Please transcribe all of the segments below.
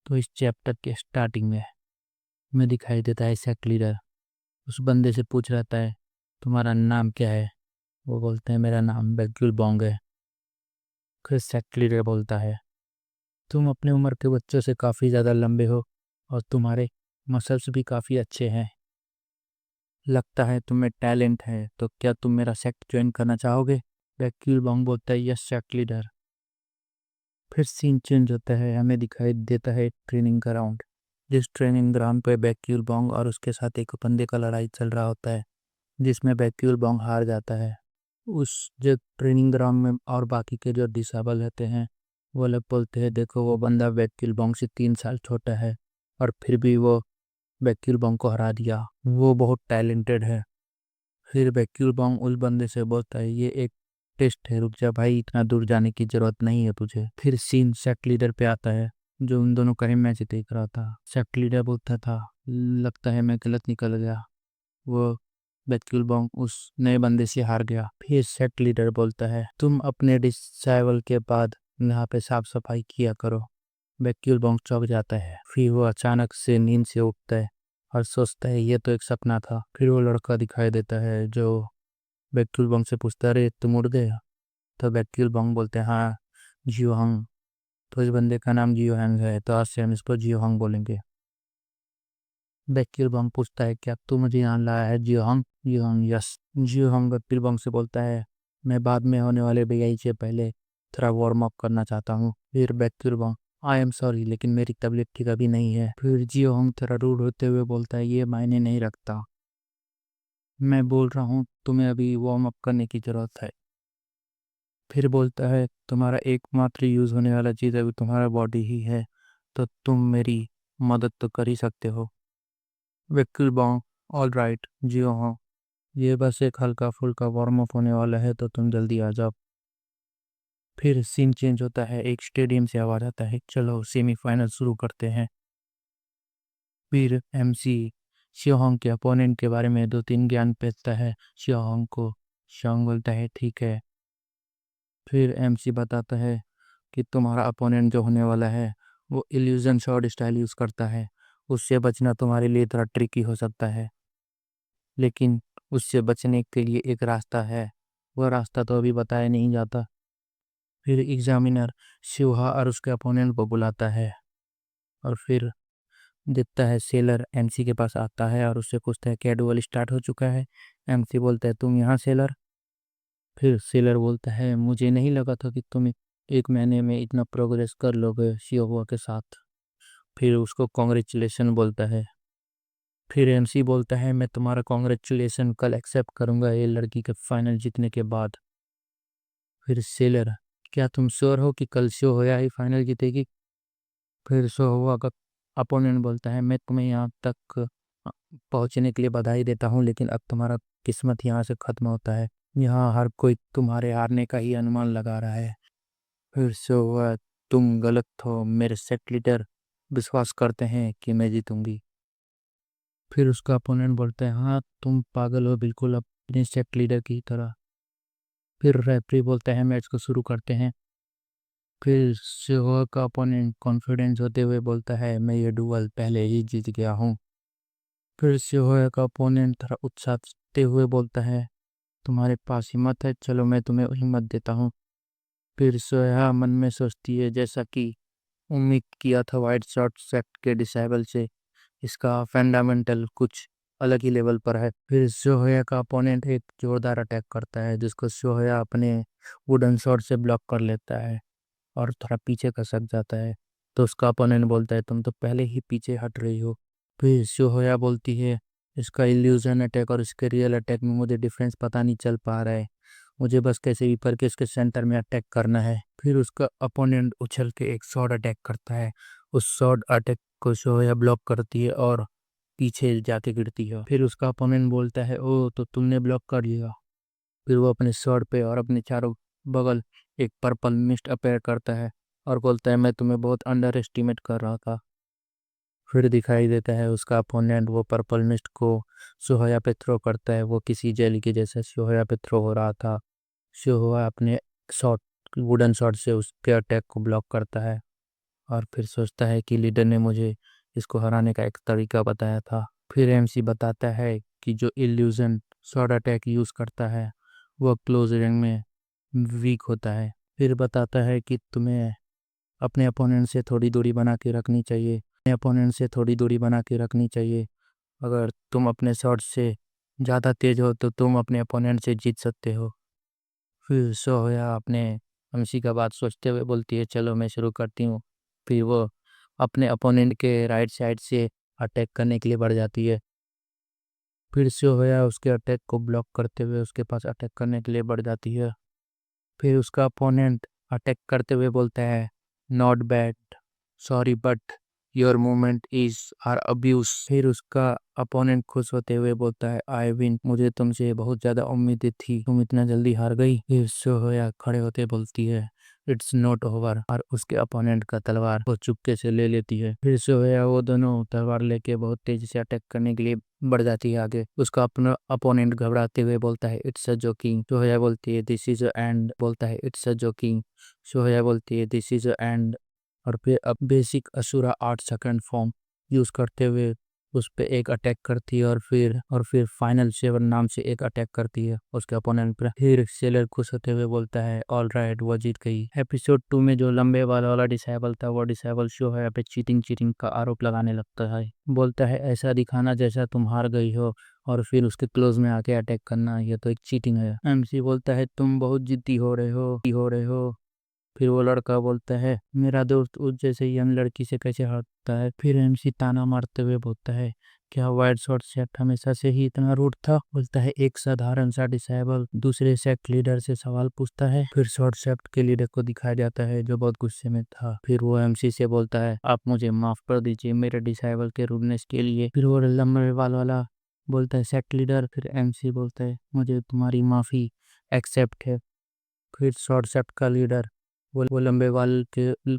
तो इस चैप्टर के स्टार्टिंग में हमें दिखाई देता है सेक्ट लीडर उस बंदे से पूछ रहा है तुम्हारा नाम क्या है। वो बोलते हैं मेरा नाम बैक्यूल बोंग है। फिर सेक्ट लीडर बोलता है तुम अपने उम्र के बच्चों से काफ़ी ज़्यादा लंबे हो और तुम्हारे मसल्स भी काफ़ी अच्छे हैं। लगता है तुम्हें टैलेंट है, तो क्या तुम मेरा सेक्ट ज्वाइन करना चाहोगे। बैक्यूल बोंग बोलता है यस सेक्ट लीडर। फिर सीन चेंज होता है, हमें दिखाई देता है ट्रेनिंग ग्राउंड। जिस ट्रेनिंग ग्राउंड पर बैक्यूल बोंग और उसके साथ एक बंदे का लड़ाई चल रहा होता है जिसमें बैक्यूल बोंग हार जाता है। उस जो ट्रेनिंग ग्राउंड में और बाकी के जो डिसेबल रहते हैं वो लोग बोलते हैं देखो वो बंदा बैक्यूल बोंग से 3 साल छोटा है और फिर भी वो बैक्यूल बोंग को हरा दिया, वो बहुत टैलेंटेड है। फिर बैक्यूल बोंग उस बंदे से बोलता है ये एक टेस्ट है, रुक जा भाई, इतना दूर जाने की जरूरत नहीं है तुझे। फिर सीन सेक्ट लीडर पे आता है जो उन दोनों का ही मैच देख रहा था। सेक्ट लीडर बोलता था लगता है मैं गलत निकल गया, वो बैक्यूल बोंग उस नए बंदे से हार गया। फिर सेक्ट लीडर बोलता है तुम अपने डिसाइवल के बाद यहाँ पे साफ सफाई किया करो। बैक्यूल बोंग चौंक जाता है, फिर वो अचानक से नींद से उठता है और सोचता है ये तो एक सपना था। फिर वो लड़का दिखाई देता है जो बैक्यूल बोंग से पूछता है अरे तुम उड़ गए। तो बैक्यूल बोंग बोलते हैं हाँ जियो हंग। तो इस बंदे का नाम जियो हंग है, तो आज से हम इसको जियो हंग बोलेंगे। बैक्यूल बोंग पूछता है क्या तू मुझे यहाँ लाया है जियो हंग। जियो हंग यस। जियो हंग बैक्यूल बोंग से बोलता है मैं बाद में होने वाले बीआई से पहले थोड़ा वार्म अप करना चाहता हूँ। फिर vacuole Bong I am sorry लेकिन मेरी तबीयत ठीक अभी नहीं है। फिर जियो हंग थोड़ा रूड होते हुए बोलता है ये मायने नहीं रखता, मैं बोल रहा हूँ तुम्हें अभी वार्म अप करने की जरूरत है। फिर बोलता है तुम्हारा एकमात्र यूज होने वाला चीज़ अभी तुम्हारा बॉडी ही है, तो तुम मेरी मदद तो कर ही सकते हो। बैक्यूल बोंग ऑल राइट जियो हाँ, ये बस एक हल्का फुल्का वार्म अप होने वाला है तो तुम जल्दी आ जाओ। फिर सीन चेंज होता है, एक स्टेडियम से आवाज आता है चलो सेमीफाइनल शुरू करते हैं। फिर एमसी शियोंग के अपोनेंट के बारे में 2-3 ज्ञान पेशता है शियोंग को। शियोंग बोलता है ठीक है। फिर एमसी बताता है कि तुम्हारा अपोनेंट जो होने वाला है वो इल्यूजन शॉट स्टाइल यूज करता है, उससे बचना तुम्हारे लिए थोड़ा ट्रिकी हो सकता है, लेकिन उससे बचने के लिए एक रास्ता है, वह रास्ता तो अभी बताया नहीं जाता। फिर एग्जामिनर शिवहा और उसके अपोनेंट को बुलाता है और फिर देखता है सेलर एमसी के पास आता है और उससे पूछता है क्या डुअल स्टार्ट हो चुका है। एमसी बोलता है तुम यहाँ सेलर। फिर सेलर बोलता है मुझे नहीं लगा था कि तुम 1 महीने में इतना प्रोग्रेस कर लोगे शिवहा के साथ। फिर उसको कॉन्ग्रेचुलेशन बोलता है। फिर एमसी बोलता है मैं तुम्हारा कॉन्ग्रेचुलेशन कल एक्सेप्ट करूंगा ये लड़की के फाइनल जीतने के बाद। फिर सेलर क्या तुम श्योर हो कि कल शो होया ही फाइनल जीतेगी। फिर शो हुआ का अपोनेंट बोलता है मैं तुम्हें यहाँ तक पहुँचने के लिए बधाई देता हूँ, लेकिन अब तुम्हारा किस्मत यहाँ से खत्म होता है, यहाँ हर कोई तुम्हारे हारने का ही अनुमान लगा रहा है। फिर शो हुआ तुम गलत हो, मेरे सेट लीडर विश्वास करते हैं कि मैं जीतूंगी। फिर उसका अपोनेंट बोलता है हाँ तुम पागल हो बिल्कुल अपने सेट लीडर की तरह। फिर रेफरी बोलता है मैच को शुरू करते हैं। फिर शिहोर का अपोनेंट कॉन्फिडेंस होते हुए बोलता है मैं ये डुअल पहले ही जीत गया हूँ। फिर शिहोर का अपोनेंट थोड़ा उत्साहते हुए बोलता है तुम्हारे पास हिम्मत है, चलो मैं तुम्हें हिम्मत देता हूँ। फिर सोया मन में सोचती है जैसा कि उम्मीद किया था वाइट शॉट सेट के डिसेबल से, इसका फंडामेंटल कुछ अलग ही लेवल पर है। फिर सोया का अपोनेंट एक जोरदार अटैक करता है जिसको सोया अपने वुडन शॉट से ब्लॉक कर लेता है और थोड़ा पीछे खसक जाता है। तो उसका अपोनेंट बोलता है तुम तो पहले ही पीछे हट रही हो। फिर सोया बोलती है इसका इल्यूजन अटैक और इसके रियल अटैक में मुझे डिफरेंस पता नहीं चल पा रहा है, मुझे बस कैसे भी करके इसके सेंटर में अटैक करना है। फिर उसका अपोनेंट उछल के एक शॉट अटैक करता है, उस शॉट अटैक को सोया ब्लॉक करती है और पीछे जाके गिरती है। फिर उसका अपोनेंट बोलता है ओ तो तुमने ब्लॉक कर लिया। फिर वो अपने शर्ट पे और अपने चारों बगल एक पर्पल मिस्ट अपेयर करता है और बोलता है मैं तुम्हें बहुत अंडर एस्टिमेट कर रहा था। फिर दिखाई देता है उसका अपोनेंट वो पर्पल मिस्ट को सोहया पे थ्रो करता है, वो किसी जेली के जैसे सोहया पे थ्रो हो रहा था। सोहया अपने शॉट वुडन शॉट से उसके अटैक को ब्लॉक करता है। और फिर सोचता है कि लीडर ने मुझे इसको हराने का एक तरीका बताया था। फिर एमसी बताता है कि जो इल्यूजन शॉर्ट अटैक यूज़ करता है वो क्लोज रेंज में वीक होता है। फिर बताता है कि तुम्हें अपने अपोनेंट से थोड़ी दूरी बना के रखनी चाहिए, अगर तुम अपने शॉट से ज़्यादा तेज हो तो तुम अपने अपोनेंट से जीत सकते हो। फिर सोया अपने एमसी का बात सोचते हुए बोलती है, चलो मैं शुरू करती हूँ। फिर वो अपने अपोनेंट के राइट साइड से अटैक करने के लिए बढ़ जाती है। फिर सोया उसके अटैक को ब्लॉक करते हुए उसके पास अटैक करने के लिए बढ़ जाती है। फिर उसका अपोनेंट अटैक करते हुए बोलता है, not bad, sorry but your movement is are abuse. फिर उसका अपोनेंट खुश होते हुए बोलता है, आई विन, मुझे तुमसे बहुत ज्यादा उम्मीदें थी, तुम इतना जल्दी हार गई। फिर सोया खड़े होते बोलती है, इट्स नॉट ओवर, और उसके अपोनेंट का तलवार वो चुपके से ले लेती है। फिर सोया वो दोनों तलवार लेके बहुत तेजी से अटैक करने के लिए बढ़ जाती है आगे। उसका अपना अपोनेंट घबराते हुए बोलता है, इट्स अ जोकिंग। सोया बोलती है, दिस इज अ एंड, बोलता है इट्स अ जोकिंग। सोया बोलती है, दिस इज अ एंड, और फिर अब बेसिक असुरा 8 सेकंड फॉर्म यूज करते हुए उस पे एक अटैक करती है, और फिर फाइनल 7 नाम से एक अटैक करती है उसके अपोनेंट पर। फिर सेलर खुश होते हुए बोलता है, ऑल राइट, वो जीत गई। एपिसोड 2 में जो लंबे वाला डिसेबल था, वो डिसेबल शो है पे चीटिंग का आरोप लगाने लगता है। बोलता है, ऐसा दिखाना जैसा तुम हार गई हो और फिर उसके क्लोज में आके अटैक करना, ये तो एक चीटिंग है। एमसी बोलता है, तुम बहुत जिद्दी हो रहे हो। फिर वो लड़का बोलता है, मेरा दोस्त उस जैसे यंग लड़की से कैसे हटता है। फिर एमसी ताना मारते हुए बोलता है, क्या वाइड शॉट सेट हमेशा से ही इतना रूड था। बोलता है, एक साधारण सा डिसेबल दूसरे सेक्ट लीडर से सवाल पूछता है। फिर शॉर्ट सेक्ट के लीडर को दिखाया जाता है जो बहुत गुस्से में था। फिर वो एमसी से बोलता है, आप मुझे माफ कर दीजिए मेरे डिसेबल के रूडनेस के लिए। फिर वो लंबे बाल वाला बोलता है, सेक्ट लीडर। फिर एमसी बोलता है, मुझे तुम्हारी माफी एक्सेप्ट है। फिर शॉर्ट सेप्ट का लीडर वो लंबे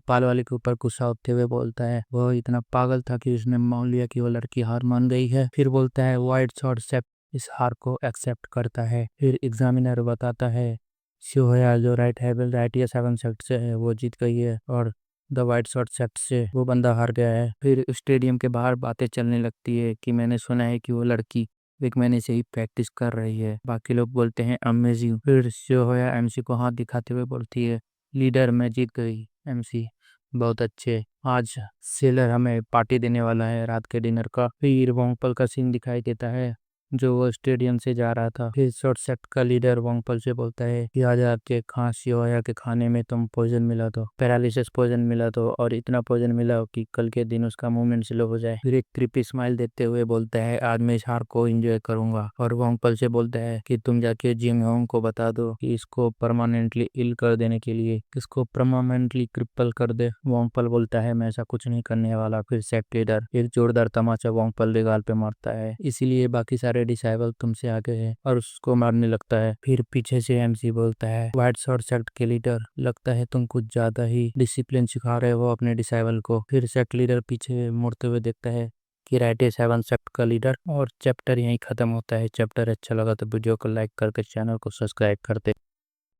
पाल वाले के ऊपर गुस्सा होते हुए बोलता है, वो इतना पागल था कि उसने मान लिया कि वो लड़की हार मान गई है। फिर बोलता है, वाइट शॉर्ट सेप्ट इस हार को एक्सेप्ट करता है। फिर एग्जामिनर बताता है, शिवया जो राइट या 7 सेक्ट से है वो जीत गई है, और द वाइट शॉर्ट सेप्ट से वो बंदा हार गया है। फिर स्टेडियम के बाहर बातें चलने लगती है कि मैंने सुना है कि वो लड़की 1 महीने से ही प्रैक्टिस कर रही है। बाकी लोग बोलते हैं, अमेजिंग। फिर सोया एमसी को हाथ दिखाते हुए बोलती है, लीडर मैं जीत गई। एमसी, बहुत अच्छे, आज सेलर हमें पार्टी देने वाला है रात के डिनर का। फिर वोंगपल का सीन दिखाई देता है जो वो स्टेडियम से जा रहा था। फिर शॉर्ट सेक्ट का लीडर वोंगपल से बोलता है कि आज आपके शिवाया के खाने में तुम पॉइजन मिला दो, पैरालिसिस पॉइजन मिला दो, और इतना पॉइजन मिला कि कल के दिन उसका मूवमेंट स्लो हो जाए। फिर एक क्रिपी स्माइल देते हुए बोलता है, आज मैं इस हार को एंजॉय करूंगा। और वोंगपल से बोलता है कि तुम जाके जिंग होंग को बता दो कि इसको परमानेंटली इल कर देने के लिए इसको परमानेंटली क्रिपल कर दे। वोंगपल बोलता है, मैं ऐसा कुछ नहीं करने वाला। फिर सेक्ट लीडर एक जोरदार तमाचा वोंगपल के गाल पे मारता है, इसीलिए बाकी सारे डिसाइबल तुमसे आगे हैं, और उसको मारने लगता है। फिर पीछे से एमसी बोलता है, व्हाइट शॉर्ट सेक्ट के लीडर, लगता है तुम कुछ ज्यादा ही डिसिप्लिन सिखा रहे हो अपने डिसाइबल को। फिर सेक्ट लीडर पीछे मुड़ते हुए देखता है कि राइट है 7 सेक्ट का लीडर। और चैप्टर यहीं खत्म होता है। चैप्टर अच्छा लगा तो वीडियो को लाइक करके चैनल को सब्सक्राइब करते।